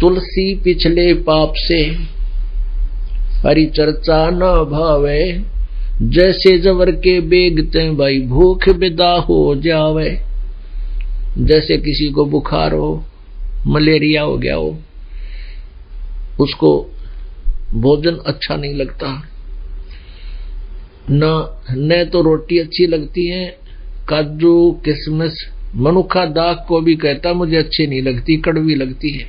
तुलसी पिछले पाप से हरि चर्चा न भावे, जैसे जवर के बेगते भाई भूख विदा हो जावे। जैसे किसी को बुखार हो, मलेरिया हो गया हो, उसको भोजन अच्छा नहीं लगता, न तो रोटी अच्छी लगती है, काजू किशमिश मनुखा दाग को भी कहता मुझे अच्छी नहीं लगती, कड़वी लगती है।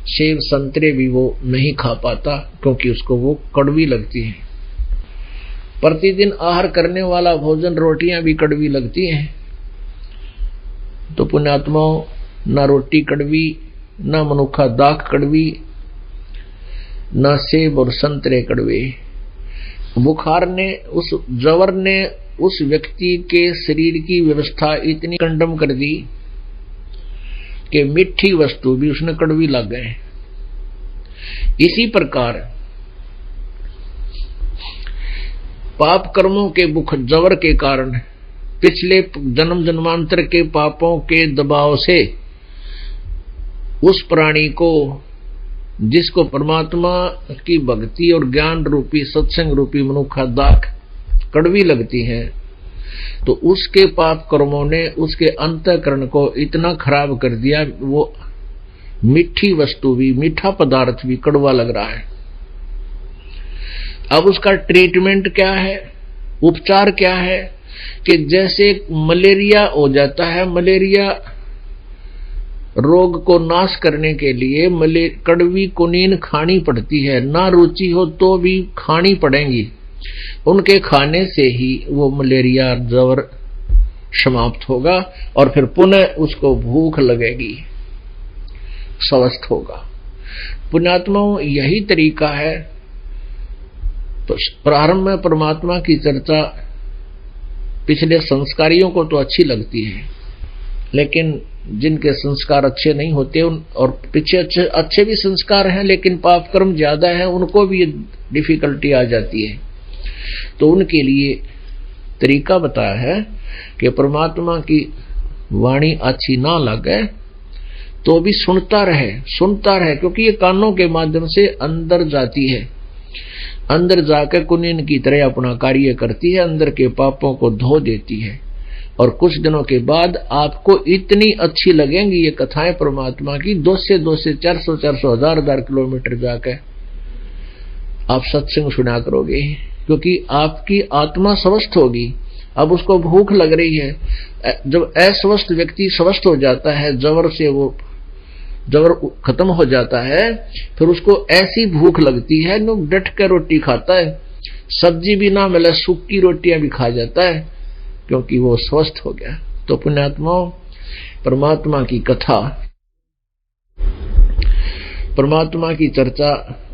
सेब संतरे भी वो नहीं खा पाता क्योंकि उसको वो कड़वी लगती है। प्रतिदिन आहार करने वाला भोजन रोटियां भी कड़वी लगती हैं। तो पुण्यात्माओं, ना रोटी कड़वी, ना मनुखा दाग कड़वी, ना सेब और संतरे कड़वे। बुखार ने, उस जवर ने उस व्यक्ति के शरीर की व्यवस्था इतनी कंडम कर दी कि मीठी वस्तु भी उसने कड़वी लग गए। इसी प्रकार पाप कर्मों के बुख जवर के कारण, पिछले जन्म जन्मांतर के पापों के दबाव से उस प्राणी को, जिसको परमात्मा की भक्ति और ज्ञान रूपी सत्संग रूपी मनुखा दाख कड़वी लगती है, तो उसके पाप कर्मों ने उसके अंतःकरण को इतना खराब कर दिया, वो मीठी वस्तु भी, मीठा पदार्थ भी कड़वा लग रहा है। अब उसका ट्रीटमेंट क्या है, उपचार क्या है कि जैसे मलेरिया हो जाता है, मलेरिया रोग को नाश करने के लिए कड़वी कुनीन खानी पड़ती है, ना रुचि हो तो भी खानी पड़ेंगी। उनके खाने से ही वो मलेरिया जवर समाप्त होगा और फिर पुनः उसको भूख लगेगी, स्वस्थ होगा। पुण्यात्माओं, यही तरीका है। तो प्रारंभ में परमात्मा की चर्चा पिछले संस्कारियों को तो अच्छी लगती है, लेकिन जिनके संस्कार अच्छे नहीं होते और पीछे अच्छे भी संस्कार हैं लेकिन पाप कर्म ज्यादा है, उनको भी डिफिकल्टी आ जाती है। तो उनके लिए तरीका बताया है कि परमात्मा की वाणी अच्छी ना लगे तो भी सुनता रहे, क्योंकि ये कानों के माध्यम से अंदर जाती है, अंदर जाकर कुनीन की तरह अपना कार्य करती है, अंदर के पापों को धो देती है। और कुछ दिनों के बाद आपको इतनी अच्छी लगेंगी ये कथाएं परमात्मा की, 200 400 1000 किलोमीटर जाकर आप सत्संग सुना करोगे, क्योंकि आपकी आत्मा स्वस्थ होगी। अब उसको भूख लग रही है। जब अस्वस्थ व्यक्ति स्वस्थ हो जाता है, जवर से वो जबर खत्म हो जाता है, फिर उसको ऐसी भूख लगती है नो डट कर रोटी खाता है, सब्जी भी ना मिले सूखी रोटियां भी खा जाता है, क्योंकि वो स्वस्थ हो गया। तो पुण्यात्माओं, परमात्मा की कथा, परमात्मा की चर्चा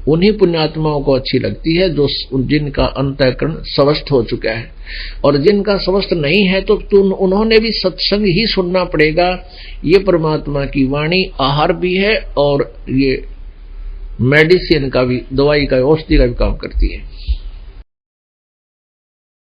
उन्हीं पुण्यात्माओं को अच्छी लगती है जो जिनका अंतःकरण स्वस्थ हो चुका है। और जिनका स्वस्थ नहीं है तो उन्होंने भी सत्संग ही सुनना पड़ेगा। ये परमात्मा की वाणी आहार भी है और ये मेडिसिन का भी, दवाई का, औषधि का भी काम करती है।